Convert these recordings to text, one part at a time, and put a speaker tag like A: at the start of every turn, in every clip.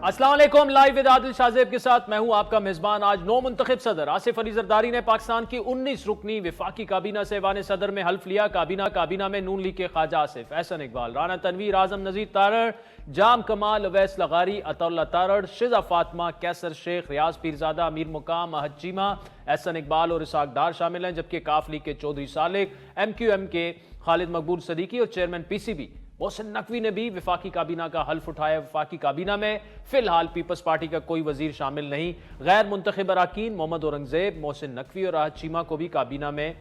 A: السلام علیکم، live with عادل شاہ کے ساتھ میں ہوں آپ کا میزبان۔ آج نو منتخب صدر آصف علی زرداری نے پاکستان کی 19 رکنی وفاقی کابینہ سے ایوان صدر میں حلف لیا۔ کابینہ میں نون لیگ کے خواجہ آصف، احسن اقبال، رانا تنویر، اعظم نذیر تارڑ، جام کمال، اویس لغاری، عطا اللہ تارڑ، شزا فاطمہ، کیسر شیخ، ریاض پیرزادہ، امیر مقام، احد چیمہ، احسن اقبال اور اسحاق ڈار شامل ہیں، جبکہ کاف لیگ کے چودھری صالح، ایم کیو ایم کے خالد مقبول صدیقی اور chairman P C B Mohsin Naqvi نے بھی وفاقی کابینہ کا حلف اٹھایا۔ وفاقی کابینہ میں فی الحال پیپلز پارٹی کا کوئی وزیر شامل نہیں۔ غیر منتخب اراکین محمد اورنگزیب، محسن نقوی اور احد چیمہ کو بھی کابینہ میں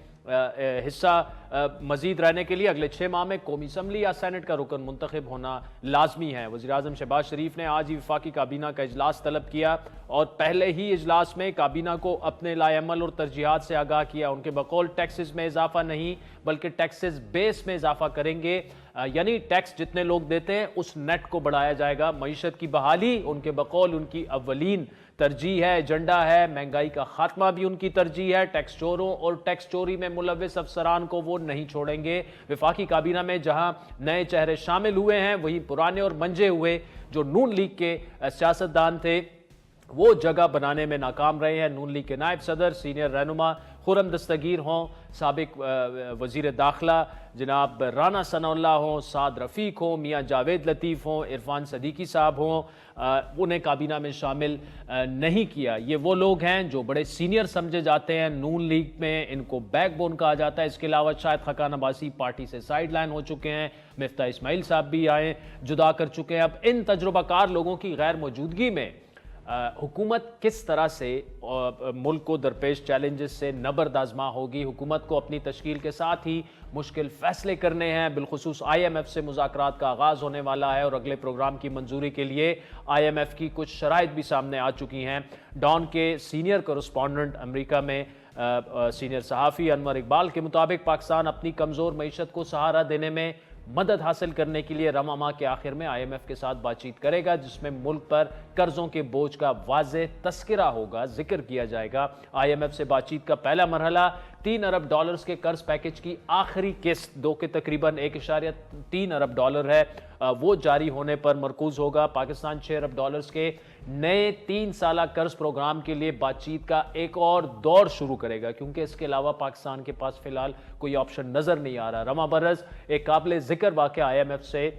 A: حصہ مزید رہنے کے لیے اگلے 6 ماہ میں قومی اسمبلی یا سینٹ کا رکن منتخب ہونا لازمی ہے۔ وزیراعظم شہباز شریف نے آج ہی وفاقی کابینہ کا اجلاس طلب کیا اور پہلے ہی اجلاس میں کابینہ کو اپنے لائے عمل اور ترجیحات سے آگاہ کیا۔ ان کے بقول ٹیکسز میں اضافہ نہیں بلکہ ٹیکسز بیس میں اضافہ کریں گے، یعنی ٹیکس جتنے لوگ دیتے ہیں اس نیٹ کو بڑھایا جائے گا۔ معیشت کی بحالی ان کے بقول ان کی اولین ترجیح ہے، ایجنڈا ہے۔ مہنگائی کا خاتمہ بھی ان کی ترجیح ہے۔ ٹیکس چوروں اور ٹیکس چوری میں ملوث افسران کو وہ نہیں چھوڑیں گے۔ وفاقی کابینہ میں جہاں نئے چہرے شامل ہوئے ہیں وہیں پرانے اور منجے ہوئے جو نون لیگ کے سیاستدان تھے وہ جگہ بنانے میں ناکام رہے ہیں۔ نون لیگ کے نائب صدر سینئر رہنما خرم دستگیر ہوں، سابق وزیر داخلہ جناب رانا ثناء اللہ ہوں، سعد رفیق ہوں، میاں جاوید لطیف ہوں، عرفان صدیقی صاحب ہوں، انہیں کابینہ میں شامل نہیں کیا۔ یہ وہ لوگ ہیں جو بڑے سینئر سمجھے جاتے ہیں نون لیگ میں، ان کو بیک بون کہا جاتا ہے۔ اس کے علاوہ شاہد خاقان عباسی پارٹی سے سائیڈ لائن ہو چکے ہیں، مفتاح اسماعیل صاحب بھی آئے جدا کر چکے ہیں۔ اب ان تجربہ کار لوگوں کی غیر موجودگی میں حکومت کس طرح سے ملک کو درپیش چیلنجز سے نبرد آزما ہوگی؟ حکومت کو اپنی تشکیل کے ساتھ ہی مشکل فیصلے کرنے ہیں، بالخصوص آئی ایم ایف سے مذاکرات کا آغاز ہونے والا ہے اور اگلے پروگرام کی منظوری کے لیے آئی ایم ایف کی کچھ شرائط بھی سامنے آ چکی ہیں۔ ڈان کے سینئر کورسپونڈنٹ امریکہ میں سینئر صحافی انور اقبال کے مطابق پاکستان اپنی کمزور معیشت کو سہارا دینے میں مدد حاصل کرنے کے لیے رواں ماہ کے آخر میں آئی ایم ایف کے ساتھ بات چیت کرے گا، جس میں ملک پر قرضوں کے بوجھ کا واضح تذکرہ ہوگا، ذکر کیا جائے گا۔ آئی ایم ایف سے بات چیت کا پہلا مرحلہ $3 ارب کے قرض پیکج کی آخری قسط 2 کے تقریباً $1.3 ارب ہے، وہ جاری ہونے پر مرکوز ہوگا۔ پاکستان $6 ارب کے نئے 3 سالہ قرض پروگرام کے لیے بات چیت کا ایک اور دور شروع کرے گا، کیونکہ اس کے علاوہ پاکستان کے پاس فی الحال کوئی آپشن نظر نہیں آ رہا۔ رواں برس ایک قابل ذکر واقعہ آئی ایم ایف سے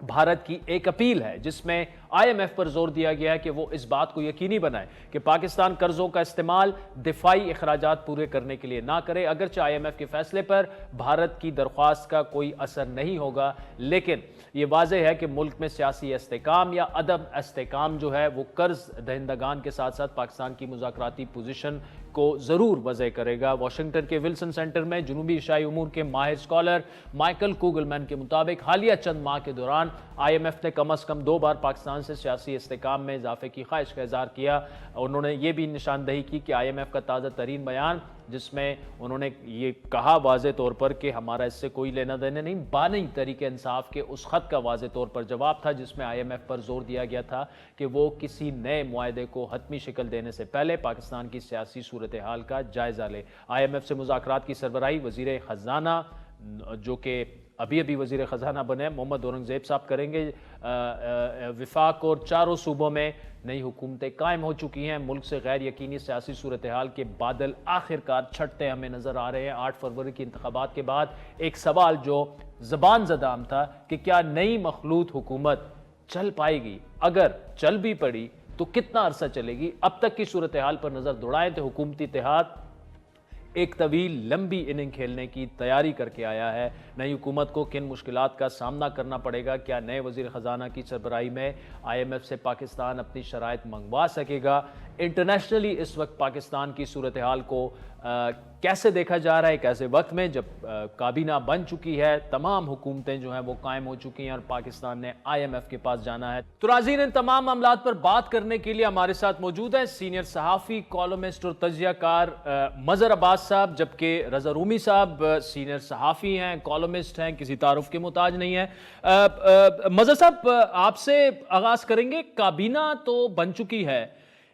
A: بھارت کی ایک اپیل ہے جس میں آئی ایم ایف پر زور دیا گیا ہے کہ وہ اس بات کو یقینی بنائے کہ پاکستان قرضوں کا استعمال دفاعی اخراجات پورے کرنے کے لیے نہ کرے۔ اگرچہ آئی ایم ایف کے فیصلے پر بھارت کی درخواست کا کوئی اثر نہیں ہوگا، لیکن یہ واضح ہے کہ ملک میں سیاسی استحکام یا عدم استحکام جو ہے وہ قرض دہندگان کے ساتھ ساتھ پاکستان کی مذاکراتی پوزیشن کو ضرور وضع کرے گا۔ واشنگٹن کے ولسن سینٹر میں جنوبی ایشیائی امور کے ماہر اسکالر مائیکل کوگلمین کے مطابق حالیہ چند ماہ کے دوران آئی ایم ایف نے کم از کم 2 بار پاکستان سے سیاسی استحکام میں اضافے کی خواہش کا اظہار کیا۔ انہوں نے یہ بھی نشاندہی کی کہ آئی ایم ایف کا تازہ ترین بیان جس میں انہوں نے یہ کہا واضح طور پر کہ ہمارا اس سے کوئی لینا دینا نہیں، بانی تحریک انصاف کے اس خط کا واضح طور پر جواب تھا جس میں آئی ایم ایف پر زور دیا گیا تھا کہ وہ کسی نئے معاہدے کو حتمی شکل دینے سے پہلے پاکستان کی سیاسی صورتحال کا جائزہ لے۔ آئی ایم ایف سے مذاکرات کی سربراہی وزیر خزانہ جو کہ ابھی وزیر خزانہ بنے محمد اورنگزیب صاحب کریں گے۔ وفاق اور چاروں صوبوں میں نئی حکومتیں قائم ہو چکی ہیں۔ ملک سے غیر یقینی سیاسی صورتحال کے بادل آخرکار چھٹتے ہمیں نظر آ رہے ہیں۔ 8 فروری کی انتخابات کے بعد ایک سوال جو زبان زدام تھا کہ کیا نئی مخلوط حکومت چل پائے گی؟ اگر چل بھی پڑی تو کتنا عرصہ چلے گی؟ اب تک کی صورتحال پر نظر دوڑائیں تو حکومتی اتحاد ایک طویل لمبی اننگ کھیلنے کی تیاری کر کے آیا ہے۔ نئی حکومت کو کن مشکلات کا سامنا کرنا پڑے گا؟ کیا نئے وزیر خزانہ کی سربراہی میں آئی ایم ایف سے پاکستان اپنی شرائط منگوا سکے گا؟ انٹرنیشنلی اس وقت پاکستان کی صورتحال کو کیسے دیکھا جا رہا ہے ایک ایسے وقت میں جب کابینہ بن چکی ہے، تمام حکومتیں جو ہیں وہ قائم ہو چکی ہیں اور پاکستان نے آئی ایم ایف کے پاس جانا ہے؟ تو ناظرین، ان تمام معاملات پر بات کرنے کے لیے ہمارے ساتھ موجود ہیں سینئر صحافی، کالمسٹ اور تجزیہ کار مظہر عباس صاحب، جبکہ رضا رومی صاحب سینئر صحافی ہیں، کالمسٹ ہیں، کسی تعارف کے محتاج نہیں ہیں۔ مظہر صاحب، آپ سے آغاز کریں گے۔ کابینہ تو بن چکی ہے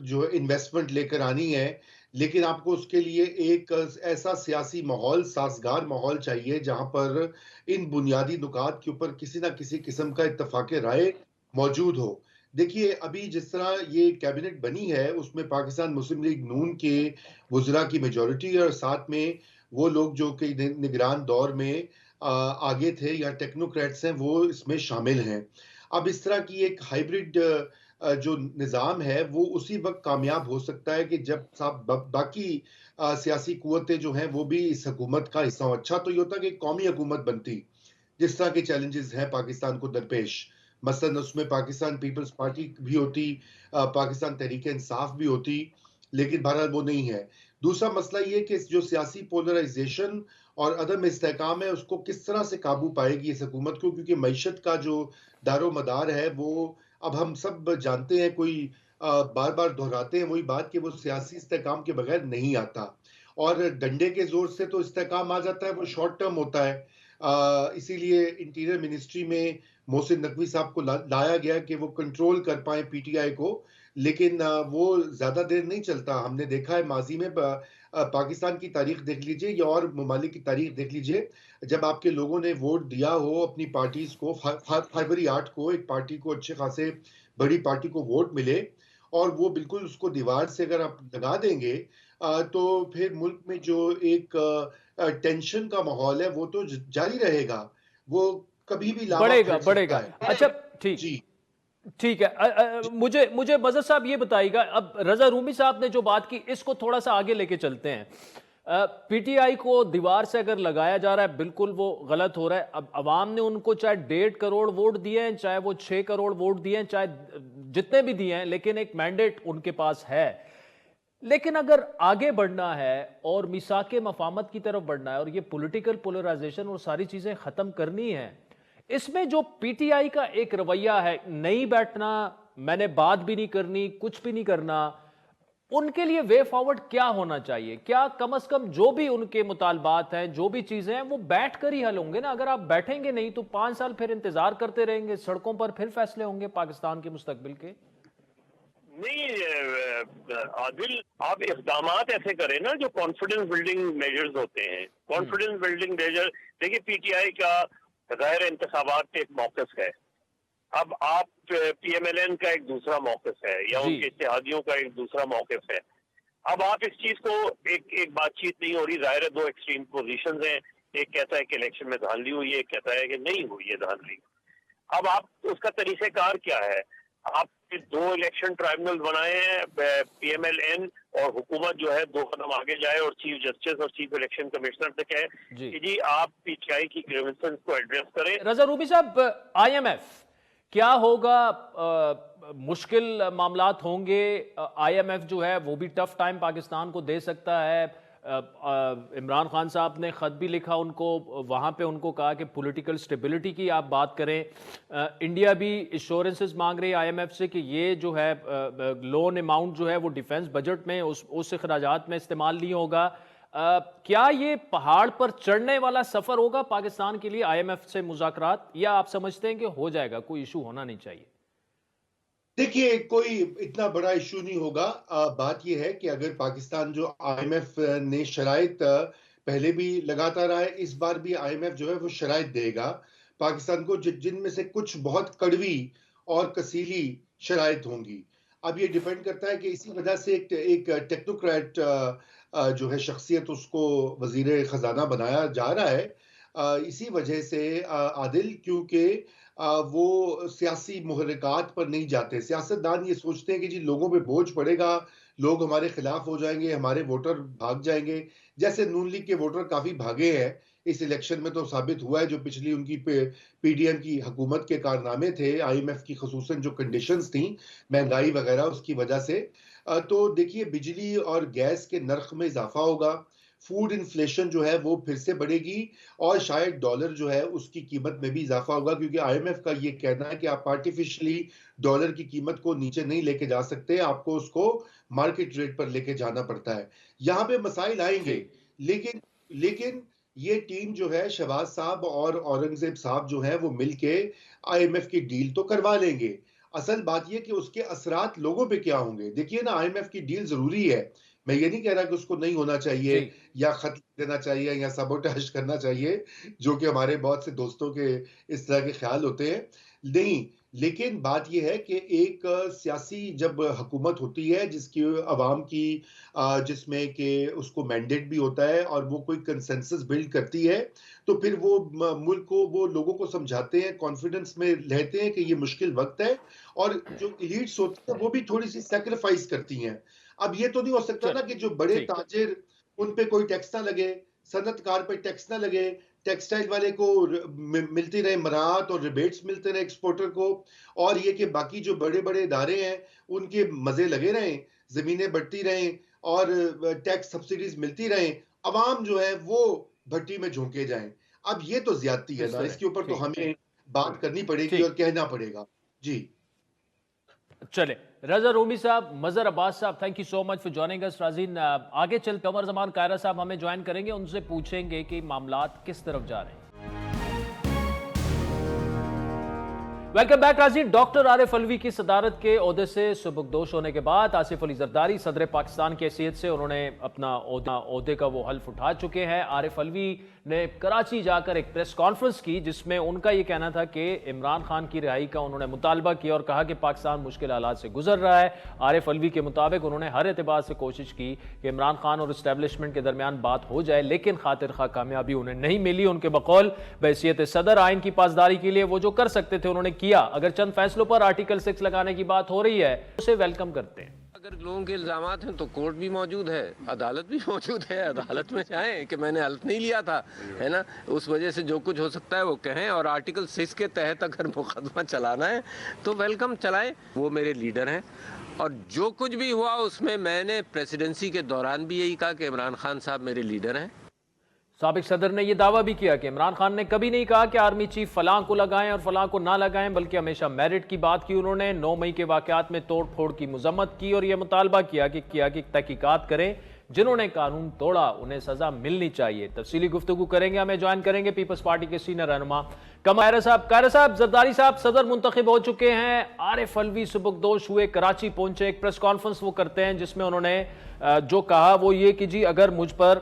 B: جو انویسٹمنٹ لے کر آنی ہے، لیکن آپ کو اس کے لیے ایک ایسا سیاسی ماحول، سازگار ماحول چاہیے جہاں پر ان بنیادی نکات کے اوپر کسی نہ کسی قسم کا اتفاق رائے موجود ہو۔ دیکھیے ابھی جس طرح یہ کیبنٹ بنی ہے اس میں پاکستان مسلم لیگ نون کے وزراء کی میجورٹی اور ساتھ میں وہ لوگ جو کہ نگران دور میں آگے تھے یا ٹیکنوکریٹس ہیں وہ اس میں شامل ہیں۔ اب اس طرح کی ایک ہائیبرڈ جو نظام ہے وہ اسی وقت کامیاب ہو سکتا ہے کہ جب باقی سیاسی قوتیں جو ہیں وہ بھی اس حکومت کا حصہ ہوں۔ اچھا تو یہ ہوتا کہ قومی حکومت بنتی جس طرح کے چیلنجز ہیں پاکستان کو درپیش، مثلا اس میں پاکستان پیپلز پارٹی بھی ہوتی، پاکستان تحریک انصاف بھی ہوتی، لیکن بہرحال وہ نہیں ہے۔ دوسرا مسئلہ یہ کہ جو سیاسی پولرائزیشن اور عدم استحکام ہے اس کو کس طرح سے قابو پائے گی اس حکومت کو، کیونکہ معیشت کا جو دار و مدار ہے وہ اب ہم سب جانتے ہیں، کوئی بار بار دہراتے ہیں وہی بات کہ وہ سیاسی استحکام کے بغیر نہیں آتا، اور ڈنڈے کے زور سے تو استحکام آ جاتا ہے وہ شارٹ ٹرم ہوتا ہے۔ اسی لیے انٹیریئر منسٹری میں محسن نقوی صاحب کو لایا گیا کہ وہ کنٹرول کر پائیں پی ٹی آئی کو، لیکن وہ زیادہ دیر نہیں چلتا۔ ہم نے دیکھا ہے ماضی میں پاکستان کی تاریخ دیکھ لیجئے یا اور ممالک کی تاریخ دیکھ لیجئے، جب آپ کے لوگوں نے ووٹ دیا ہو اپنی پارٹیز کو، فروری 8 کو ایک پارٹی کو، اچھے خاصے بڑی پارٹی کو ووٹ ملے اور وہ بالکل اس کو دیوار سے اگر آپ لگا دیں گے تو پھر ملک میں جو ایک ٹینشن کا ماحول ہے وہ تو جاری رہے گا، وہ کبھی بھی لاوا
A: بڑھے گا
B: پھیٹ
A: بڑھے گا۔
B: سکتا ہے۔
A: اچھا ٹھیک
B: جی
A: ٹھیک ہے، مجھے مظہر صاحب یہ بتائیے گا، اب رضا رومی صاحب نے جو بات کی اس کو تھوڑا سا آگے لے کے چلتے ہیں۔ پی ٹی آئی کو دیوار سے اگر لگایا جا رہا ہے بالکل وہ غلط ہو رہا ہے۔ اب عوام نے ان کو چاہے 1.5 کروڑ ووٹ دیے ہیں، چاہے وہ 6 کروڑ ووٹ دیے ہیں، چاہے جتنے بھی دیے ہیں، لیکن ایک مینڈیٹ ان کے پاس ہے۔ لیکن اگر آگے بڑھنا ہے اور میثاق مفاہمت کی طرف بڑھنا ہے اور یہ پولیٹیکل پولرائزیشن اور ساری چیزیں ختم کرنی ہے، اس میں جو پی ٹی آئی کا ایک رویہ ہے، نہیں بیٹھنا، میں نے بات بھی نہیں کرنی، کچھ بھی نہیں کرنا، ان کے لیے وے فارورڈ کیا ہونا چاہیے؟ کیا کم از کم جو بھی ان کے مطالبات ہیں، جو بھی چیزیں ہیں، وہ بیٹھ کر ہی حل ہوں گے نا؟ اگر آپ بیٹھیں گے نہیں تو 5 سال پھر انتظار کرتے رہیں گے، سڑکوں پر پھر فیصلے ہوں گے پاکستان کے مستقبل کے۔
C: نہیں عادل، آپ اقدامات ایسے کریں نا جو کانفیڈنس بلڈنگ میجرز ہوتے ہیں۔ کانفیڈنس بلڈنگ میجر دیکھیے، پی ٹی آئی کا غیر انتخابات کے ایک موقف ہے، اب آپ پی ایم ایل این کا ایک دوسرا موقف ہے، یا ان کے اتحادیوں کا ایک دوسرا موقف ہے۔ اب آپ اس چیز کو ایک بات چیت نہیں ہو رہی، ظاہر ہے 2 ایکسٹریم پوزیشنز ہیں، ایک کہتا ہے کہ الیکشن میں دھاندلی ہوئی ہے، ایک کہتا ہے کہ نہیں ہوئی ہے دھاندلی۔ اب آپ اس کا طریقہ کار کیا ہے؟ آپ 2 الیکشن ٹرائبونل بنائے ہیں، پی ایم ایل این اور حکومت جو ہے 2 قدم آگے جائے اور چیف جسٹس اور چیف الیکشن کمشنر سے کہے کہ جی آپ پی ٹی آئی کی گریونسز کو ایڈریس کریں۔
A: رضا رومی صاحب، آئی ایم ایف کیا ہوگا؟ مشکل معاملات ہوں گے، آئی ایم ایف جو ہے وہ بھی ٹف ٹائم پاکستان کو دے سکتا ہے۔ عمران خان صاحب نے خط بھی لکھا ان کو، وہاں پہ ان کو کہا کہ پولیٹیکل سٹیبلٹی کی آپ بات کریں۔ انڈیا بھی ایشورنسز مانگ رہی ہے آئی ایم ایف سے کہ یہ جو ہے لون اماؤنٹ جو ہے وہ ڈیفنس بجٹ میں اس اخراجات میں استعمال نہیں ہوگا۔ کیا یہ پہاڑ پر چڑھنے والا سفر ہوگا پاکستان کے لیے آئی ایم ایف سے مذاکرات، یا آپ سمجھتے ہیں کہ ہو جائے گا، کوئی ایشو ہونا نہیں چاہیے؟
B: دیکھیے کوئی اتنا بڑا ایشو نہیں ہوگا۔ بات یہ ہے کہ اگر پاکستان جو آئی ایم ایف نے شرائط پہلے بھی لگاتا رہا ہے، اس بار بھی آئی ایم ایف جو ہے وہ شرائط دے گا پاکستان کو، جن میں سے کچھ بہت کڑوی اور کثیری شرائط ہوں گی۔ اب یہ ڈیپینڈ کرتا ہے کہ اسی وجہ سے ایک ٹیکنوکریٹ جو ہے شخصیت اس کو وزیر خزانہ بنایا جا رہا ہے، اسی وجہ سے عادل، کیونکہ وہ سیاسی محرکات پر نہیں جاتے۔ سیاستدان یہ سوچتے ہیں کہ جی لوگوں پہ بوجھ پڑے گا، لوگ ہمارے خلاف ہو جائیں گے، ہمارے ووٹر بھاگ جائیں گے، جیسے نون لیگ کے ووٹر کافی بھاگے ہیں اس الیکشن میں، تو ثابت ہوا ہے جو پچھلی ان کی پی ڈی ایم کی حکومت کے کارنامے تھے، آئی ایم ایف کی خصوصاً جو کنڈیشنز تھیں مہنگائی وغیرہ اس کی وجہ سے۔ تو دیکھیے بجلی اور گیس کے نرخ میں اضافہ ہوگا، فوڈ انفلیشن جو ہے وہ پھر سے بڑھے گی، اور شاید ڈالر جو ہے اس کی قیمت میں بھی اضافہ ہوگا، کیونکہ آئی ایم ایف کا یہ کہنا ہے کہ آپ آرٹیفیشلی ڈالر کی قیمت کو نیچے نہیں لے کے جا سکتے، آپ کو اس کو مارکیٹ ریٹ پر لے کے جانا پڑتا ہے۔ یہاں پہ مسائل آئیں گے، لیکن یہ ٹیم جو ہے شہباز صاحب اور اورنگزیب صاحب جو ہیں وہ مل کے آئی ایم ایف کی ڈیل تو کروا لیں گے۔ اصل بات یہ کہ اس کے اثرات لوگوں پہ کیا ہوں گے. دیکھیے نا IMF کی ڈیل ضروری ہے, میں یہ نہیں کہہ رہا کہ اس کو نہیں ہونا چاہیے یا خط دینا چاہیے یا سبوٹاج کرنا چاہیے, جو کہ ہمارے بہت سے دوستوں کے اس طرح کے خیال ہوتے ہیں, نہیں. لیکن بات یہ ہے کہ ایک سیاسی جب حکومت ہوتی ہے جس کی عوام کی جس میں کہ اس کو مینڈیٹ بھی ہوتا ہے اور وہ کوئی کنسنسس بلڈ کرتی ہے, تو پھر وہ ملک کو, وہ لوگوں کو سمجھاتے ہیں, کانفیڈنس میں رہتے ہیں کہ یہ مشکل وقت ہے, اور جو ایلیٹس ہوتی ہیں وہ بھی تھوڑی سی سیکریفائس کرتی ہیں. اب یہ تو نہیں ہو سکتا نا کہ جو بڑے تاجر ان پہ کوئی ٹیکس نہ لگے, صنعت کار پہ ٹیکس نہ لگے, ٹیکسٹائل والے کو ملتی رہے مراعات اور ریبیٹس ملتے رہے ایکسپورٹر کو, اور یہ کہ باقی جو بڑے بڑے ادارے ہیں ان کے مزے لگے رہیں, زمینیں بڑھتی رہیں اور ٹیکس سبسیڈیز ملتی رہیں, عوام جو ہے وہ بھٹی میں جھونکے جائیں. اب یہ تو زیادتی ہے نا, اس کے اوپر تو ہمیں بات کرنی پڑے گی اور کہنا پڑے گا. جی
A: چلے, رضا رومی صاحب, مظہر عباس صاحب, thank you so much for joining us. ناظرین آگے چلتے عمر زمان قاہرہ صاحب ہمیں جوائن کریں گے, ان سے پوچھیں گے کہ معاملات کس طرف جا رہے ہیں. ویلکم بیک ناظرین. ڈاکٹر عارف علوی کی صدارت کے عہدے سے سبکدوش ہونے کے بعد آصف علی زرداری صدر پاکستان کی حیثیت سے انہوں نے اپنا عہدے کا وہ حلف اٹھا چکے ہیں. عارف علوی نے کراچی جا کر ایک پریس کانفرنس کی جس میں ان کا یہ کہنا تھا کہ عمران خان کی رہائی کا انہوں نے مطالبہ کیا اور کہا کہ پاکستان مشکل حالات سے گزر رہا ہے. عارف علوی کے مطابق انہوں نے ہر اعتبار سے کوشش کی کہ عمران خان اور اسٹیبلشمنٹ کے درمیان بات ہو جائے, لیکن خاطر خواہ کامیابی انہیں نہیں ملی. ان کے بقول بحیثیت صدر آئین کی پاسداری کے لیے وہ جو کر سکتے تھے انہوں نے کیا. اگر چند فیصلوں پر آرٹیکل 6 لگانے کی بات ہو رہی ہے اسے ویلکم کرتے ہیں.
D: اگر لوگوں کے الزامات ہیں تو کورٹ بھی موجود ہے, عدالت بھی موجود ہے, عدالت میں جائیں کہ میں نے حلف نہیں لیا تھا, ہے نا, اس وجہ سے جو کچھ ہو سکتا ہے وہ کہیں, اور آرٹیکل 6 کے تحت اگر مقدمہ چلانا ہے تو ویلکم چلائیں. وہ میرے لیڈر ہیں اور جو کچھ بھی ہوا اس میں نے پریسیڈنسی کے دوران بھی یہی کہا کہ عمران خان صاحب میرے لیڈر ہیں.
A: سابق صدر نے یہ دعویٰ بھی کیا کہ عمران خان نے کبھی نہیں کہا کہ آرمی چیف فلاں کو لگائیں اور فلاں کو نہ لگائیں, بلکہ ہمیشہ میرٹ کی بات کی. انہوں نے 9 مئی کے واقعات میں توڑ پھوڑ کی مذمت کی اور یہ مطالبہ کیا کہ تحقیقات کریں, جنہوں نے قانون توڑا انہیں سزا ملنی چاہیے. تفصیلی گفتگو کریں گے, ہمیں جوائن کریں گے پیپلز پارٹی کے سینئر رہنما قاہرہ صاحب. قاہرہ صاحب, زرداری صاحب صدر منتخب ہو چکے ہیں, عارف علوی سبکدوش ہوئے, کراچی پہنچے, ایک پریس کانفرنس وہ کرتے ہیں جس میں انہوں نے جو کہا وہ یہ کہ جی اگر مجھ پر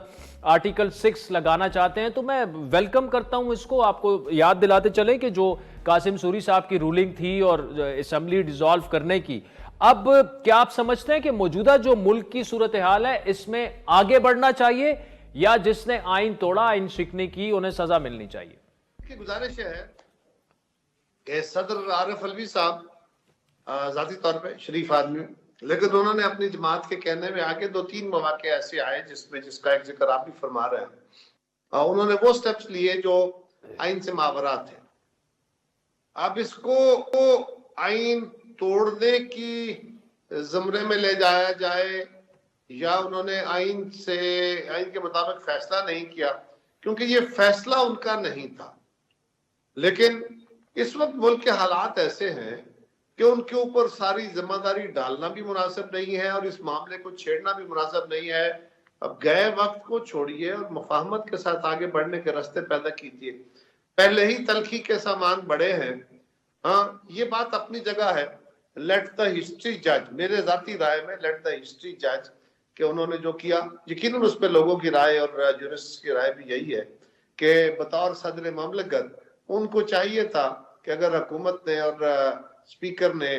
A: آرٹیکل 6 لگانا چاہتے ہیں تو میں ویلکم کرتا ہوں اس کو. آپ کو یاد دلاتے چلیں کہ جو قاسم سوری صاحب کی رولنگ تھی اور اسمبلی ڈیزالو کرنے کی, اب کیا آپ سمجھتے ہیں کہ موجودہ جو ملک کی صورتحال ہے اس میں آگے بڑھنا چاہیے یا جس نے آئین توڑا, آئین شکنی کی, انہیں سزا ملنی چاہیے؟
E: کی گزارش ہے کہ صدر عارف علوی صاحب ذاتی طور پہ شریف آدمی, لیکن انہوں نے اپنی جماعت کے کہنے میں آگے 2-3 مواقع ایسے آئے جس کا ایک ذکر آپ بھی فرما رہے ہیں. انہوں نے وہ سٹیپس لیے جو آئین سے ماورات ہیں. اب اس کو آئین توڑنے کی زمرے میں لے جایا جائے یا انہوں نے آئین کے مطابق فیصلہ نہیں کیا, کیونکہ یہ فیصلہ ان کا نہیں تھا. لیکن اس وقت ملک کے حالات ایسے ہیں کہ ان کے اوپر ساری ذمہ داری ڈالنا بھی مناسب نہیں ہے اور اس معاملے کو چھیڑنا بھی مناسب نہیں ہے. اب گئے وقت کو چھوڑیے اور مفاہمت کے ساتھ آگے بڑھنے کے راستے پیدا کیجیے. پہلے ہی تلخی کے سامان بڑے ہیں. ہاں, یہ بات اپنی جگہ ہے. لیٹ دا ہسٹری جج, میرے ذاتی رائے میں لیٹ دا ہسٹری جج کہ انہوں نے جو کیا, یقیناً اس پہ لوگوں کی رائے اور جورسٹ کی رائے بھی یہی ہے کہ بطور صدر مملکت ان کو چاہیے تھا کہ اگر حکومت نے اور اسپیکر نے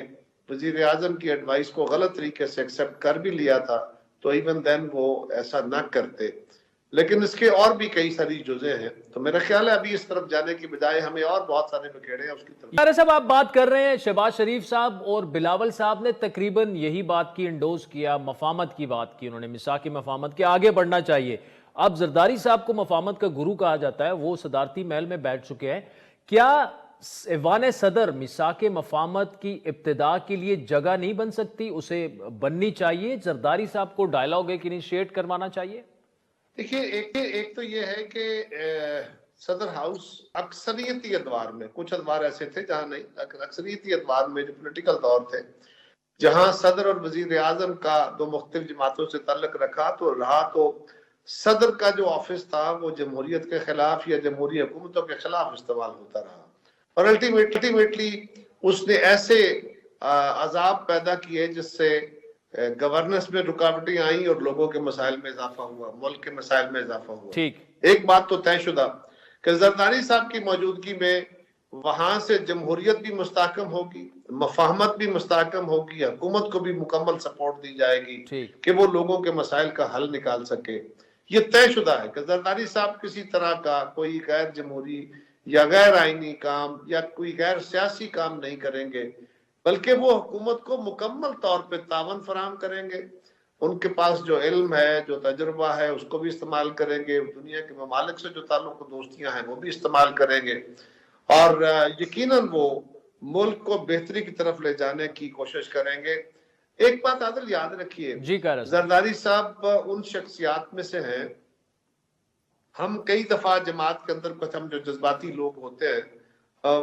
E: وزیر اعظم کی ایڈوائس کو غلط طریقے سے ایکسپٹ کر بھی لیا تھا تو ایون دین وہ ایسا نہ کرتے. لیکن اس کے اور بھی کئی ساری جزیں ہیں, تو میرا خیال ہے ابھی اس طرف جانے کی بجائے ہمیں اور بہت سارے بکھیڑے ہیں اس کی طرف.
A: قاہرہ صاحب, آپ بات کر رہے ہیں, شہباز شریف صاحب اور بلاول صاحب نے تقریباً یہی بات کی, انڈوز کیا, مفاہمت کی بات کی, انہوں نے میثاق مفاہمت کے آگے بڑھنا چاہیے. اب زرداری صاحب کو مفاہمت کا گرو کہا جاتا ہے, وہ صدارتی محل میں بیٹھ چکے ہیں. کیا ایوان صدر میثاق مفاہمت کی ابتدا کے لیے جگہ نہیں بن سکتی, اسے بننی چاہیے؟ زرداری صاحب کو ڈائیلاگ ایک انیشیٹ کروانا چاہیے.
E: دیکھیے, ایک تو یہ ہے کہ صدر ہاؤس اکثریتی ادوار میں, کچھ ادوار ایسے تھے جہاں نہیں, اکثریتی ادوار میں جو پولیٹیکل دور تھے جہاں صدر اور وزیر اعظم کا دو مختلف جماعتوں سے تعلق رہا تو صدر کا جو آفس تھا وہ جمہوریت کے خلاف یا جمہوری حکومتوں کے خلاف استعمال ہوتا رہا, اور الٹیمیٹلی اس نے ایسے عذاب پیدا کیے جس سے گورننس میں رکاوٹیں آئیں اور لوگوں کے مسائل میں اضافہ ہوا، ملک کے مسائل میں اضافہ ہوا۔
A: ٹھیک،
E: ایک بات تو طے شدہ کہ زرداری صاحب کی موجودگی میں وہاں سے جمہوریت بھی مستحکم ہوگی، مفاہمت بھی مستحکم ہوگی، حکومت کو بھی مکمل سپورٹ دی جائے گی کہ وہ لوگوں کے مسائل کا حل نکال سکے۔ یہ طے شدہ ہے کہ زرداری صاحب کسی طرح کا کوئی غیر جمہوری یا غیر آئینی کام یا کوئی غیر سیاسی کام نہیں کریں گے، بلکہ وہ حکومت کو مکمل طور پہ تعاون فراہم کریں گے۔ ان کے پاس جو علم ہے، جو تجربہ ہے، اس کو بھی استعمال کریں گے، دنیا کے ممالک سے جو تعلق و دوستیاں ہیں وہ بھی استعمال کریں گے، اور یقیناً وہ ملک کو بہتری کی طرف لے جانے کی کوشش کریں گے۔ ایک بات عادل یاد رکھیے، زرداری صاحب ان شخصیات میں سے ہیں، ہم کئی دفعہ جماعت کے اندر کچھ ہم جو جذباتی لوگ ہوتے ہیں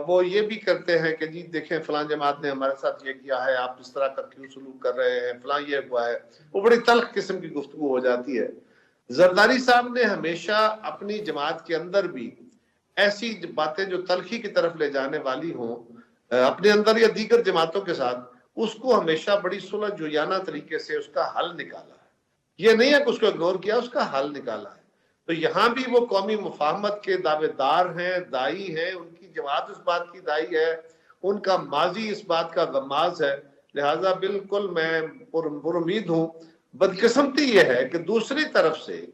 E: وہ یہ بھی کرتے ہیں کہ جی دیکھیں فلاں جماعت نے ہمارے ساتھ یہ کیا ہے، آپ اس طرح کا کیوں سلوک کر رہے ہیں، فلاں یہ ہوا ہے، وہ بڑی تلخ قسم کی گفتگو ہو جاتی ہے۔ زرداری صاحب نے ہمیشہ اپنی جماعت کے اندر بھی ایسی باتیں جو تلخی کی طرف لے جانے والی ہوں اپنے اندر یا دیگر جماعتوں کے ساتھ، اس کو ہمیشہ بڑی صلح جویانہ طریقے سے اس کا حل نکالا ہے۔ یہ نہیں ہے کہ اس کو اگنور کیا، اس کا حل نکالا ہے۔ تو یہاں بھی وہ قومی مفاہمت کے دعوے دار ہیں، دائی ہیں، ان کی جماعت اس بات کی دائی ہے، ان کا ماضی اس بات کا غماز ہے، لہٰذا بالکل میں پر امید ہوں۔ بدقسمتی یہ ہے کہ دوسری طرف سے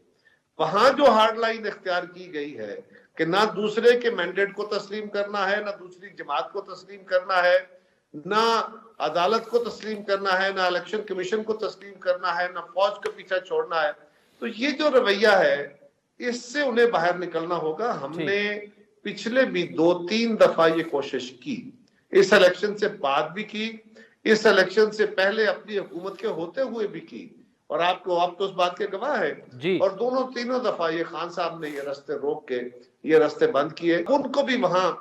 E: وہاں جو ہارڈ لائن اختیار کی گئی ہے کہ نہ دوسرے کے مینڈیٹ کو تسلیم کرنا ہے، نہ دوسری جماعت کو تسلیم کرنا ہے، نہ عدالت کو تسلیم کرنا ہے، نہ الیکشن کمیشن کو تسلیم کرنا ہے، نہ فوج کو پیچھے چھوڑنا ہے، تو یہ جو رویہ ہے اس سے انہیں باہر نکلنا ہوگا۔ ہم نے پچھلے بھی 2-3 دفعہ یہ کوشش کی، اس الیکشن سے بعد بھی کی، اس الیکشن سے پہلے اپنی حکومت کے ہوتے ہوئے بھی کی، اور آپ تو اس بات کے گواہ ہیں۔ اور تینوں دفعہ یہ خان صاحب نے یہ رستے روک کے یہ رستے بند کیے۔ ان کو بھی وہاں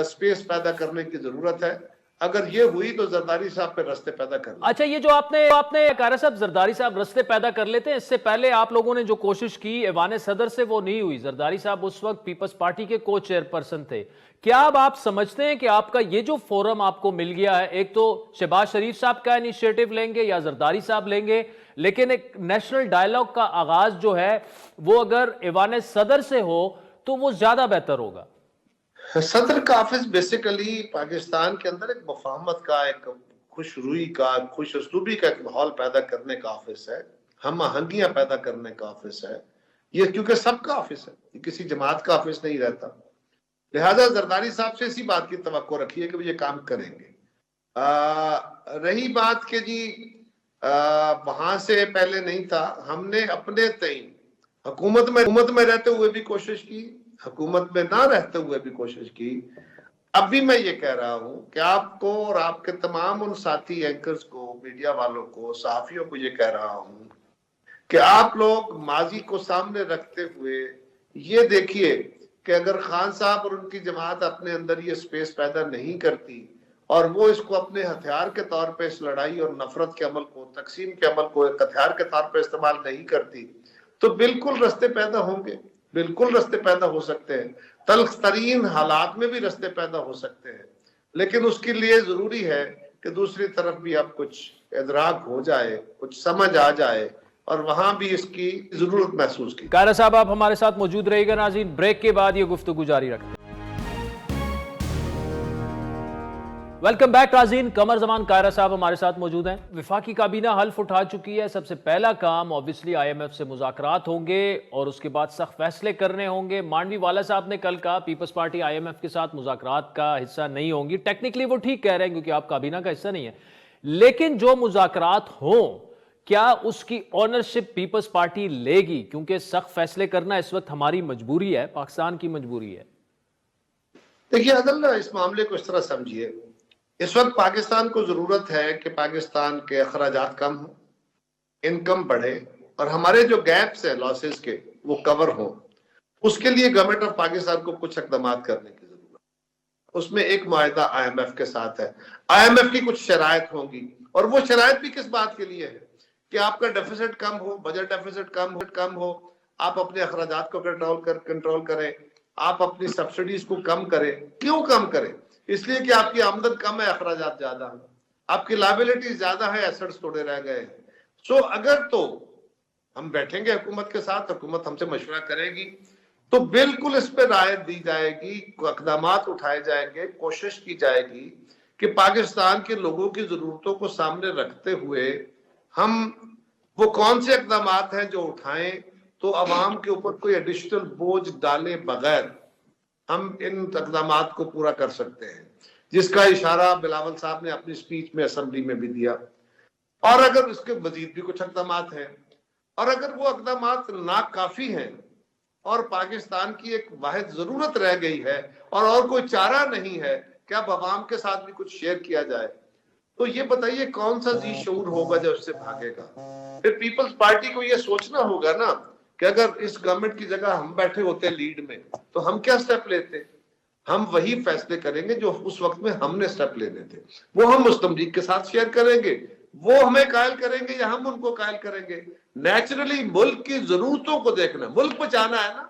E: سپیس پیدا کرنے کی ضرورت ہے، اگر یہ ہوئی تو زرداری صاحب پہ رستے پیدا کر لیں۔
A: اچھا، یہ جو آپ نے کہا صاحب زرداری صاحب رستے پیدا کر لیتے ہیں، اس سے پہلے آپ لوگوں نے جو کوشش کی ایوان صدر سے وہ نہیں ہوئی۔ زرداری صاحب اس وقت پیپلز پارٹی کے کو چیئر پرسن تھے۔ کیا اب آپ سمجھتے ہیں کہ آپ کا یہ جو فورم آپ کو مل گیا ہے، ایک تو شہباز شریف صاحب کا انیشیٹو لیں گے یا زرداری صاحب لیں گے، لیکن ایک نیشنل ڈائیلاگ کا آغاز جو ہے وہ اگر ایوان صدر سے ہو تو وہ زیادہ بہتر ہوگا؟
E: صدر کا آفس بیسیکلی پاکستان کے اندر ایک مفاہمت کا، ایک خوش روئی کا، خوش اسلوبی کا ایک ماحول پیدا کرنے کا آفس ہے، ہم آہنگیاں پیدا کرنے کا آفس ہے۔ یہ کیونکہ سب کا آفس ہے، یہ کسی جماعت کا آفس نہیں رہتا، لہذا زرداری صاحب سے اسی بات کی توقع رکھیے کہ وہ یہ کام کریں گے۔ رہی بات کہ جی وہاں سے پہلے نہیں تھا، ہم نے اپنے تئیں حکومت میں رہتے ہوئے بھی کوشش کی، حکومت میں نہ رہتے ہوئے بھی کوشش کی۔ اب بھی میں یہ کہہ رہا ہوں کہ آپ کو اور آپ کے تمام ان ساتھی اینکرز کو، میڈیا والوں کو، صحافیوں کو یہ کہہ رہا ہوں کہ آپ لوگ ماضی کو سامنے رکھتے ہوئے یہ دیکھیے کہ اگر خان صاحب اور ان کی جماعت اپنے اندر یہ سپیس پیدا نہیں کرتی اور وہ اس کو اپنے ہتھیار کے طور پہ اس لڑائی اور نفرت کے عمل کو، تقسیم کے عمل کو ایک ہتھیار کے طور پہ استعمال نہیں کرتی، تو بالکل رستے پیدا ہوں گے، بالکل رستے پیدا ہو سکتے ہیں، تلخ ترین حالات میں بھی رستے پیدا ہو سکتے ہیں، لیکن اس کے لیے ضروری ہے کہ دوسری طرف بھی اب کچھ ادراک ہو جائے، کچھ سمجھ آ جائے، اور وہاں بھی اس کی ضرورت محسوس کی۔
A: کائرہ صاحب آپ ہمارے ساتھ موجود رہے گا۔ ناظرین بریک کے بعد یہ گفتگو جاری رکھتے ہیں۔ ویلکم بیک ناظرین، قمر زمان کائرہ صاحب ہمارے ساتھ موجود ہیں۔ وفاقی کابینہ حلف اٹھا چکی ہے۔ سب سے پہلا کام obviously IMF سے مذاکرات ہوں گے اور اس کے بعد سخت فیصلے کرنے ہوں گے۔ مانڈوی والا صاحب نے کل کہا پیپلز پارٹی IMF کے ساتھ مذاکرات کا حصہ نہیں ہوں گی۔ ٹیکنیکلی وہ ٹھیک کہہ رہے ہیں کیونکہ آپ کابینہ کا حصہ نہیں ہے، لیکن جو مذاکرات ہوں کیا اس کی اونرشپ پیپلز پارٹی لے گی؟ کیونکہ سخت فیصلے کرنا اس وقت ہماری مجبوری ہے، پاکستان کی مجبوری ہے۔
E: دیکھیے عدل، اس معاملے کو اس طرح سمجھیے، اس وقت پاکستان کو ضرورت ہے کہ پاکستان کے اخراجات کم ہوں، انکم بڑھے، اور ہمارے جو گیپس ہیں لاسز کے وہ کور ہوں۔ اس کے لیے گورنمنٹ آف پاکستان کو کچھ اقدامات کرنے کی ضرورت ہے۔ اس میں ایک معاہدہ IMF کے ساتھ ہے، IMF کی کچھ شرائط ہوں گی، اور وہ شرائط بھی کس بات کے لیے ہے کہ آپ کا ڈیفیسٹ کم ہو، بجٹ ڈیفیسٹ کم ہو، آپ اپنے اخراجات کو کنٹرول کریں، آپ اپنی سبسڈیز کو کم کریں۔ کیوں کم کریں؟ اس لیے کہ آپ کی آمدن کم ہے، اخراجات زیادہ ہیں۔ آپ کی لائبلٹی زیادہ ہے, ایسٹس تھوڑے رہ گئے. سو اگر تو ہم بیٹھیں گے حکومت کے ساتھ, حکومت ہم سے مشورہ کرے گی, تو بالکل اس پہ رائے دی جائے گی, اقدامات اٹھائے جائیں گے, کوشش کی جائے گی کہ پاکستان کے لوگوں کی ضرورتوں کو سامنے رکھتے ہوئے ہم وہ کون سے اقدامات ہیں جو اٹھائیں تو عوام کے اوپر کوئی ایڈیشنل بوجھ ڈالے بغیر ہم ان اقدامات کو پورا کر سکتے ہیں, جس کا اشارہ بلاول صاحب نے اپنی سپیچ میں اسمبلی میں بھی دیا. اور اگر اس کے مزید بھی کچھ اقدامات ہیں, اور اگر وہ اقدامات ناکافی ہیں اور پاکستان کی ایک واحد ضرورت رہ گئی ہے اور کوئی چارہ نہیں ہے کہ اب عوام کے ساتھ بھی کچھ شیئر کیا جائے, تو یہ بتائیے کون سا ذی شعور ہوگا جو اس سے بھاگے گا. پھر پیپلز پارٹی کو یہ سوچنا ہوگا نا کہ اگر اس گورنمنٹ کی جگہ ہم بیٹھے ہوتے لیڈ میں تو ہم کیا سٹیپ لیتے. ہم وہی فیصلے کریں گے جو اس وقت میں ہم نے سٹیپ لینے تھے, وہ ہم مسلم لیگ کے ساتھ شیئر کریں گے, وہ ہمیں قائل کریں گے یا ہم ان کو قائل کریں گے. نیچرلی ملک کی ضرورتوں کو دیکھنا, ملک بچانا ہے نا.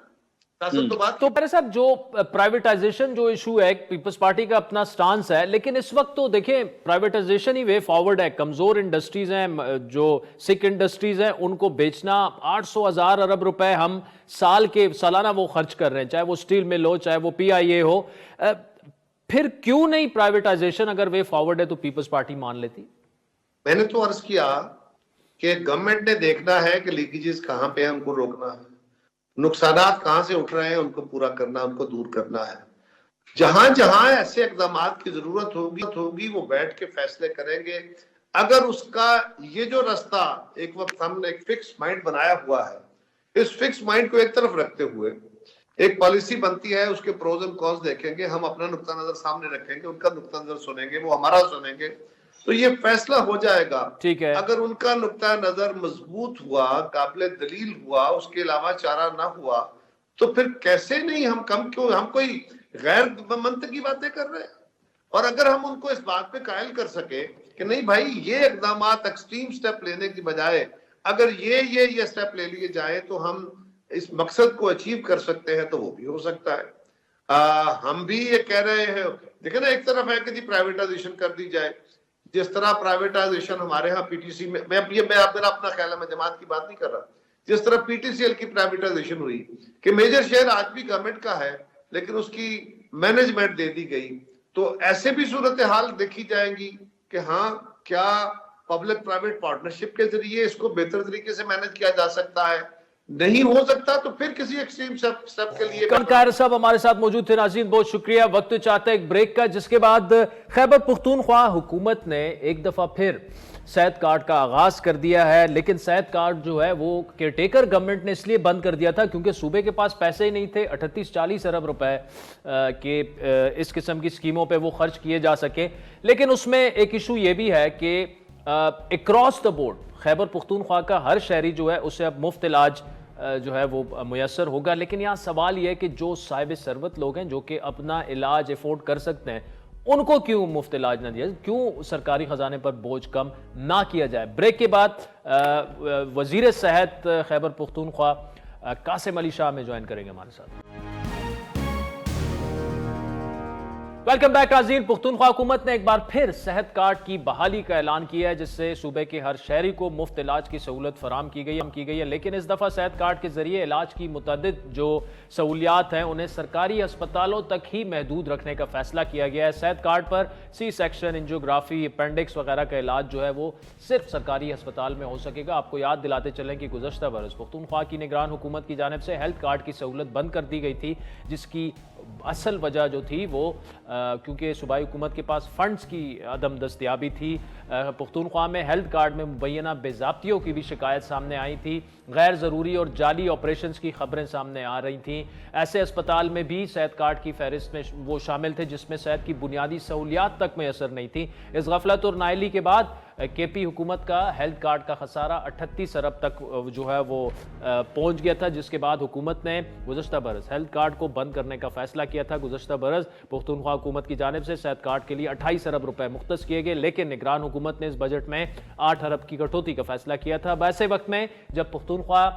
A: تو پہلے صاحب جو پرائیویٹائزیشن جو ایشو ہے, پیپلز پارٹی کا اپنا سٹانس ہے, لیکن اس وقت تو دیکھیں پرائیویٹائزیشن ہی وے فارورڈ ہے. کمزور انڈسٹریز ہیں, جو سکھ انڈسٹریز ہیں, ان کو بیچنا, 800,000 ارب روپے ہم سالانہ وہ خرچ کر رہے ہیں, چاہے وہ سٹیل مل ہو, چاہے وہ پی آئی اے ہو. پھر کیوں نہیں پرائیویٹائزیشن اگر وے فارورڈ ہے تو پیپلز پارٹی مان لیتی؟
E: میں نے تو عرض کیا کہ گورنمنٹ نے دیکھنا ہے کہ لیکیجز کہاں پہ ہیں, ان کو روکنا ہے, نقصانات کہاں سے اٹھ رہے ہیں ان کو پورا کرنا, ان کو دور کرنا ہے. جہاں جہاں ایسے اقدامات کی ضرورت ہوگی وہ بیٹھ کے فیصلے کریں گے. اگر اس کا یہ جو رستہ ایک وقت ہم نے ایک فکس مائنڈ بنایا ہوا ہے, اس فکس مائنڈ کو ایک طرف رکھتے ہوئے ایک پالیسی بنتی ہے, اس کے پروز اینڈ کونس دیکھیں گے, ہم اپنا نقطہ نظر سامنے رکھیں گے, ان کا نقطہ نظر سنیں گے, وہ ہمارا سنیں گے, تو یہ فیصلہ ہو جائے گا.
A: ٹھیک ہے,
E: اگر ان کا نقطہ نظر مضبوط ہوا, قابل دلیل ہوا, اس کے علاوہ چارہ نہ ہوا, تو پھر کیسے نہیں ہم کوئی غیر منطقی باتیں کر رہے ہیں. اور اگر ہم ان کو اس بات پہ قائل کر سکے کہ نہیں بھائی یہ اقدامات ایکسٹریم سٹیپ لینے کی بجائے اگر یہ سٹیپ لے لیے جائے تو ہم اس مقصد کو اچیو کر سکتے ہیں, تو وہ بھی ہو سکتا ہے. ہم بھی یہ کہہ رہے ہیں, دیکھیں نا, ایک طرف ہے کہ جی پرائیویٹائزیشن کر دی جائے, جس طرح پرائیویٹائزیشن ہمارے ہاں پی ٹی سی میں اپنا خیال ہے, میں جماعت کی بات نہیں کر رہا, جس طرح پی ٹی سی ایل کی پرائیویٹائزیشن ہوئی کہ میجر شیئر آج بھی گورنمنٹ کا ہے لیکن اس کی مینجمنٹ دے دی گئی, تو ایسے بھی صورتحال دیکھی جائیں گی کہ ہاں کیا پبلک پرائیویٹ پارٹنرشپ کے ذریعے اس کو بہتر طریقے سے مینج کیا جا سکتا ہے. نہیں ہو سکتا تو پھر کسی ایکسٹریم سٹیپ کے لیے.
A: قائر صاحب ہمارے ساتھ موجود تھے. ناظرین بہت شکریہ. وقت چاہتا ہے ایک بریک کا, جس کے بعد خیبر پختونخوا حکومت نے ایک دفعہ پھر صحت کارڈ کا آغاز کر دیا ہے, لیکن صحت کارڈ جو ہے وہ کیئر ٹیکر گورنمنٹ نے اس لیے بند کر دیا تھا کیونکہ صوبے کے پاس پیسے ہی نہیں تھے 38-40 ارب روپے کہ اس قسم کی سکیموں پہ وہ خرچ کیے جا سکے. لیکن اس میں ایک ایشو یہ بھی ہے کہ across the board Khyber Pakhtunkhwa کا ہر شہری جو ہے اسے اب مفت علاج جو ہے وہ میسر ہوگا. لیکن یہاں سوال یہ ہے کہ جو صاحب ثروت لوگ ہیں جو کہ اپنا علاج افورڈ کر سکتے ہیں, ان کو کیوں مفت علاج نہ دیا, کیوں سرکاری خزانے پر بوجھ کم نہ کیا جائے. بریک کے بعد وزیر صحت خیبر پختونخوا قاسم علی شاہ میں جوائن کریں گے ہمارے ساتھ. ویلکم بیک ناظرین. پختونخوا حکومت نے ایک بار پھر صحت کارڈ کی بحالی کا اعلان کیا ہے, جس سے صوبے کے ہر شہری کو مفت علاج کی سہولت فراہم کی گئی ہے. لیکن اس دفعہ صحت کارڈ کے ذریعے علاج کی متعدد جو سہولیات ہیں انہیں سرکاری ہسپتالوں تک ہی محدود رکھنے کا فیصلہ کیا گیا ہے. صحت کارڈ پر سی سیکشن, انجیوگرافی, اپینڈکس وغیرہ کا علاج جو ہے وہ صرف سرکاری ہسپتال میں ہو سکے گا. آپ کو یاد دلاتے چلیں کہ گزشتہ برس پختونخوا کی نگران حکومت کی جانب سے ہیلتھ کارڈ کی سہولت بند کر دی گئی تھی, جس کی اصل وجہ جو تھی وہ کیونکہ صوبائی حکومت کے پاس فنڈز کی عدم دستیابی تھی. پختونخوا میں ہیلتھ کارڈ میں مبینہ بے ضابطیوں کی بھی شکایت سامنے آئی تھی, غیر ضروری اور جعلی آپریشنز کی خبریں سامنے آ رہی تھیں. ایسے اسپتال میں بھی صحت کارڈ کی فہرست میں وہ شامل تھے جس میں صحت کی بنیادی سہولیات تک میسر نہیں تھی. اس غفلت اور نااہلی کے بعد کے پی حکومت کا ہیلتھ کارڈ کا خسارہ 38 ارب تک جو ہے وہ پہنچ گیا تھا, جس کے بعد حکومت نے گزشتہ برس ہیلتھ کارڈ کو بند کرنے کا فیصلہ کیا تھا. گزشتہ برس پختونخوا حکومت کی جانب سے صحت کارڈ کے لیے 28 ارب روپے مختص کیے گئے, لیکن نگران حکومت نے اس بجٹ میں 8 ارب کی کٹوتی کا فیصلہ کیا تھا. اب ایسے وقت میں جب پختونخوا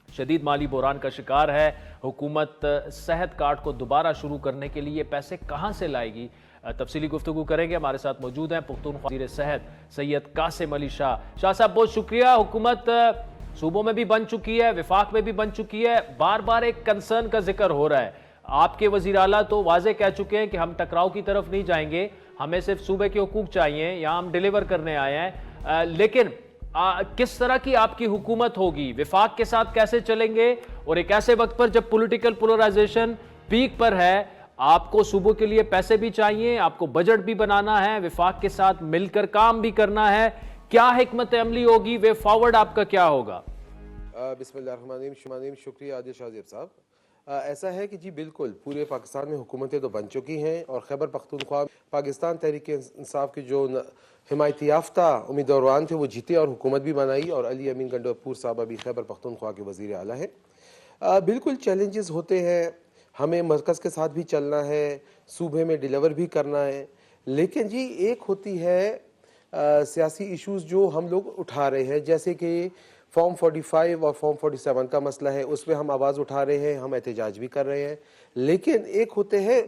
A: شدید مالی بحران کا شکار ہے, حکومت صحت کارڈ کو دوبارہ شروع کرنے کے لیے پیسے کہاں سے لائے گی, تفصیلی گفتگو کریں گے. ہمارے ساتھ موجود ہیں پختونخوا وزیر صحت سید قاسم علی شاہ. شاہ صاحب بہت شکریہ. حکومت صوبوں میں بھی بن چکی ہے, وفاق میں بھی بن چکی ہے, بار بار ایک کنسرن کا ذکر ہو رہا ہے. آپ کے وزیر اعلیٰ تو واضح کہہ چکے ہیں کہ ہم ٹکراؤ کی طرف نہیں جائیں گے, ہمیں صرف صوبے کے حقوق چاہیے, یہاں ہم ڈیلیور کرنے آئے ہیں. لیکن کس طرح کی آپ کی حکومت ہوگی, وفاق کے ساتھ کیسے چلیں گے, اور ایک ایسے وقت پر جب پولیٹیکل پولرائزیشن پیک پر ہے, آپ کو صوبوں کے لیے پیسے بھی چاہیے, آپ کو بجٹ بھی بنانا ہے, وفاق کے ساتھ مل کر کام بھی کرنا ہے, کیا حکمت عملی ہوگی, وے فارورڈ آپ کا کیا ہوگا؟
F: بسم اللہ الرحمن الرحیم. شکریہ عادل شاہ زیب صاحب. ایسا ہے کہ جی بالکل پورے پاکستان میں حکومتیں تو بن چکی ہیں, اور خیبر پختونخوا پاکستان تحریک انصاف کے جو حمایتی یافتہ امیدواران تھے وہ جیتے اور حکومت بھی بنائی, اور علی امین گنڈوپور صاحب ابھی خیبر پختونخوا کے وزیر اعلیٰ ہیں. بالکل چیلنجز ہوتے ہیں, ہمیں مرکز کے ساتھ بھی چلنا ہے, صوبے میں ڈیلیور بھی کرنا ہے, لیکن جی ایک ہوتی ہے سیاسی ایشوز جو ہم لوگ اٹھا رہے ہیں, جیسے کہ فارم 45 اور فارم 47 کا مسئلہ ہے, اس پہ ہم آواز اٹھا رہے ہیں, ہم احتجاج بھی کر رہے ہیں. لیکن ایک ہوتے ہیں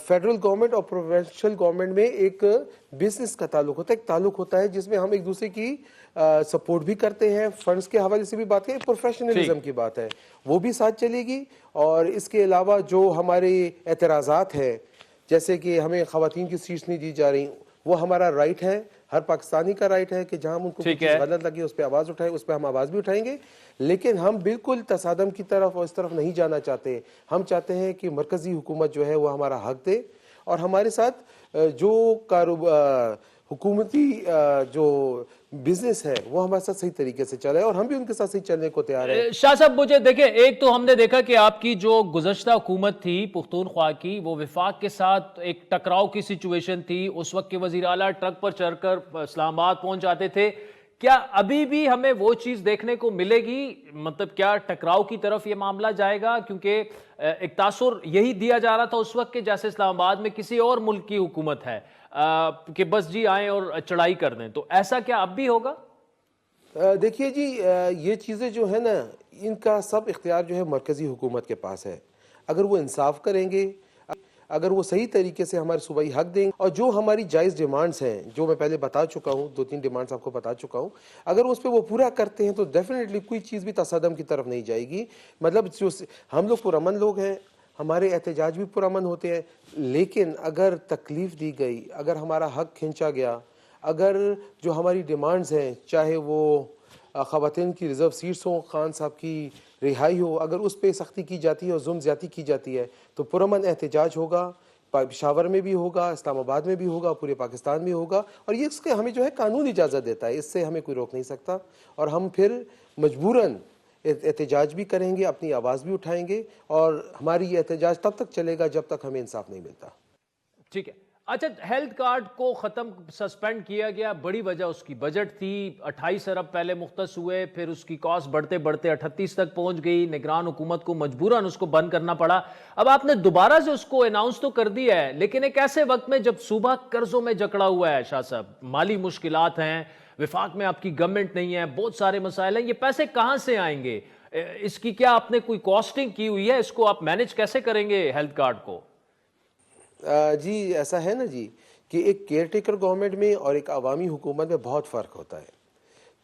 F: فیڈرل گورنمنٹ اور پروونشل گورنمنٹ میں ایک بزنس کا تعلق ہوتا ہے, ایک تعلق ہوتا ہے جس میں ہم ایک دوسرے کی سپورٹ بھی کرتے ہیں, فنڈز کے حوالے سے بھی بات کریں, پروفیشنلزم کی بات ہے وہ بھی ساتھ چلے گی. اور اس کے علاوہ جو ہمارے اعتراضات ہیں, جیسے کہ ہمیں خواتین کی سیٹس نہیں دی جا رہی, وہ ہمارا رائٹ ہے, ہر پاکستانی کا رائٹ ہے کہ جہاں ہم ان کو کچھ غلط لگے اس پہ آواز اٹھائیں, اس پہ ہم آواز بھی اٹھائیں گے. لیکن ہم بالکل تصادم کی طرف اور اس طرف نہیں جانا چاہتے. ہم چاہتے ہیں کہ مرکزی حکومت جو ہے وہ ہمارا حق دے, اور ہمارے ساتھ جو حکومتی جو بزنس ہے وہ ہمارے ساتھ صحیح طریقے سے چلے, اور ہم بھی ان کے ساتھ صحیح چلنے کو تیار ہیں.
A: شاہ صاحب مجھے دیکھیں, ایک تو ہم نے دیکھا کہ آپ کی جو گزشتہ حکومت تھی پختونخوا کی, وہ وفاق کے ساتھ ایک ٹکراؤ کی سچویشن تھی. اس وقت کے وزیر اعلیٰ ٹرک پر چڑھ کر اسلام آباد پہنچ جاتے تھے. کیا ابھی بھی ہمیں وہ چیز دیکھنے کو ملے گی, مطلب کیا ٹکراؤ کی طرف یہ معاملہ جائے گا؟ کیونکہ ایک تاثر یہی دیا جا رہا تھا اس وقت کہ جیسے اسلام آباد میں کسی اور ملک کی حکومت ہے, کہ بس جی آئیں اور چڑھائی کر دیں. تو ایسا کیا اب بھی ہوگا؟
F: دیکھیے جی, یہ چیزیں جو ہے نا, ان کا سب اختیار جو ہے مرکزی حکومت کے پاس ہے. اگر وہ انصاف کریں گے, اگر وہ صحیح طریقے سے ہمارے صوبائی حق دیں گے, اور جو ہماری جائز ڈیمانڈز ہیں جو میں پہلے بتا چکا ہوں, 2-3 ڈیمانڈز آپ کو بتا چکا ہوں, اگر اس پہ وہ پورا کرتے ہیں تو ڈیفینیٹلی کوئی چیز بھی تصادم کی طرف نہیں جائے گی. مطلب جو ہم لوگ پرامن لوگ ہیں, ہمارے احتجاج بھی پرامن ہوتے ہیں, لیکن اگر تکلیف دی گئی, اگر ہمارا حق کھینچا گیا, اگر جو ہماری ڈیمانڈز ہیں, چاہے وہ خواتین کی ریزرو سیٹس ہوں, خان صاحب کی رہائی ہو, اگر اس پہ سختی کی جاتی ہے اور ظلم زیادتی کی جاتی ہے تو پرامن احتجاج ہوگا. پشاور میں بھی ہوگا, اسلام آباد میں بھی ہوگا, پورے پاکستان میں ہوگا, اور یہ اس کے ہمیں جو ہے قانون اجازت دیتا ہے, اس سے ہمیں کوئی روک نہیں سکتا. اور ہم پھر مجبوراً احتجاج بھی کریں گے, اپنی آواز بھی اٹھائیں گے, اور ہماری یہ احتجاج تب تک چلے گا جب تک ہمیں انصاف نہیں ملتا.
A: ٹھیک ہے. اچھا, ہیلتھ کارڈ کو سسپینڈ کیا گیا, بڑی وجہ اس کی بجٹ تھی. 28 ارب پہلے مختص ہوئے, پھر اس کی کاسٹ بڑھتے بڑھتے 38 تک پہنچ گئی. نگران حکومت کو مجبوراً اس کو بند کرنا پڑا. اب آپ نے دوبارہ سے اس کو اناؤنس تو کر دیا ہے, لیکن ایک ایسے وقت میں جب صوبہ قرضوں میں جکڑا ہوا ہے. شاہ صاحب, مالی مشکلات ہیں, وفاق میں آپ کی گورنمنٹ نہیں ہے, بہت سارے مسائل ہیں, یہ پیسے کہاں سے آئیں گے؟ اس کی کیا آپ نے کوئی کاسٹنگ کی ہوئی ہے؟ اس کو آپ مینج کیسے کریں گے ہیلتھ کارڈ کو؟
F: جی ایسا ہے نا جی, کہ ایک کیئر ٹیکر گورنمنٹ میں اور ایک عوامی حکومت میں بہت فرق ہوتا ہے.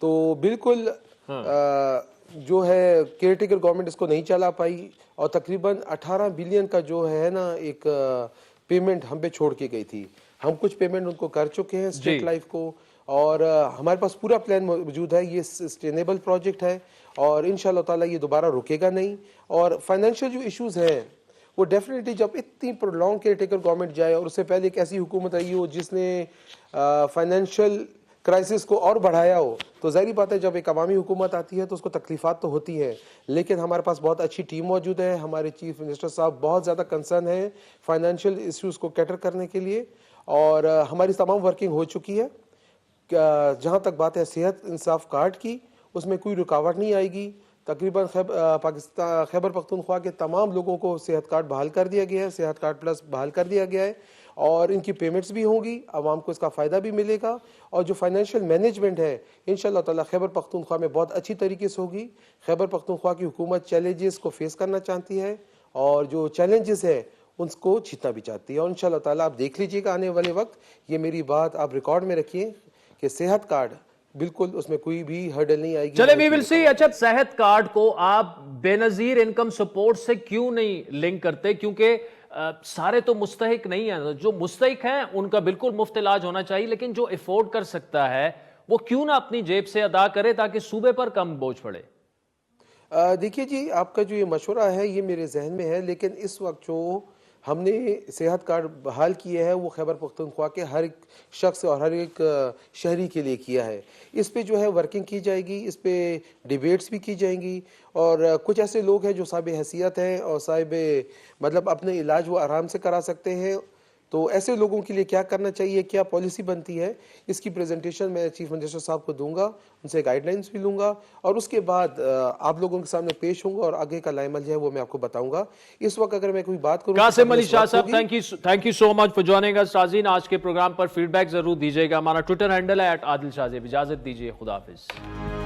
F: تو بالکل جو ہے کیئر ٹیکر گورنمنٹ اس کو نہیں چلا پائی, اور تقریباً 18 بلین کا جو ہے نا ایک پیمنٹ ہم پہ چھوڑ کے گئی تھی. ہم کچھ پیمنٹ ان کو کر چکے ہیں اسٹیٹ لائف کو, اور ہمارے پاس پورا پلان موجود ہے. یہ سسٹینیبل پروجیکٹ ہے, اور انشاءاللہ تعالی یہ دوبارہ رکے گا نہیں. اور فائنینشیل جو ایشوز ہیں وہ ڈیفینیٹلی جب اتنی پرولونگ کیئر ٹیکر گورنمنٹ جائے, اور اس سے پہلے ایک ایسی حکومت رہی ہو جس نے فائنینشیل کرائسس کو اور بڑھایا ہو, تو ظاہری بات ہے جب ایک عوامی حکومت آتی ہے تو اس کو تکلیفات تو ہوتی ہیں. لیکن ہمارے پاس بہت اچھی ٹیم موجود ہے. ہمارے چیف منسٹر صاحب بہت زیادہ کنسرن ہیں فائنینشیل ایشوز کو کیٹر کرنے کے لیے, اور ہماری تمام ورکنگ ہو چکی ہے. جہاں تک بات ہے صحت انصاف کارڈ کی, اس میں کوئی رکاوٹ نہیں آئے گی. تقریباً پاکستان خیبر پختونخوا کے تمام لوگوں کو صحت کارڈ بحال کر دیا گیا ہے, صحت کارڈ پلس بحال کر دیا گیا ہے, اور ان کی پیمنٹس بھی ہوں گی, عوام کو اس کا فائدہ بھی ملے گا. اور جو فائنینشیل مینجمنٹ ہے انشاءاللہ تعالی خیبر پختونخوا میں بہت اچھی طریقے سے ہوگی. خیبر پختونخوا کی حکومت چیلنجز کو فیس کرنا چاہتی ہے, اور جو چیلنجز ہے ان کو چھیننا بھی چاہتی ہے. اور انشاءاللہ تعالیٰ آپ دیکھ لیجئے گا آنے والے وقت, یہ میری بات آپ ریکارڈ میں رکھیے کہ صحت کارڈ بالکل اس میں کوئی بھی ہرڈل نہیں آئے گی.
A: چلے وی ول سی. اچھا, صحت کارڈ کو آپ بے نظیر انکم سپورٹ سے کیوں نہیں لنک کرتے؟ کیونکہ سارے تو مستحق نہیں ہیں, جو مستحق ہیں ان کا بالکل مفت علاج ہونا چاہیے, لیکن جو افورڈ کر سکتا ہے وہ کیوں نہ اپنی جیب سے ادا کرے تاکہ صوبے پر کم بوجھ پڑے.
F: دیکھیے جی, آپ کا جو یہ مشورہ ہے یہ میرے ذہن میں ہے, لیکن اس وقت جو ہم نے صحت کارڈ بحال کیا ہے وہ خیبر پختونخوا کے ہر ایک شخص اور ہر ایک شہری کے لیے کیا ہے. اس پہ جو ہے ورکنگ کی جائے گی, اس پہ ڈیبیٹس بھی کی جائیں گی, اور کچھ ایسے لوگ ہیں جو صاحب حیثیت ہیں اور صاحب مطلب اپنے علاج وہ آرام سے کرا سکتے ہیں, تو ایسے لوگوں کے لیے کیا کرنا چاہیے, کیا پالیسی بنتی ہے, اس کی پریزنٹیشن میں چیف منسٹر صاحب کو دوں گا, ان سے گائیڈ لائنز بھی لوں گا, اور اس کے بعد آپ لوگوں کے سامنے پیش ہوں گا اور آگے کا لائحہ جو ہے وہ میں آپ کو بتاؤں گا. اس وقت اگر میں کوئی بات کروں,
A: قاسم علی شاہ صاحب, thank you so much for joining us. ناظرین, آج کے پروگرام پر فیڈ بیک ضرور دیجیے گا. ہمارا ٹویٹر ہینڈل ہے @عادل شاہ زیب. اجازت دیجیے, خدا حافظ.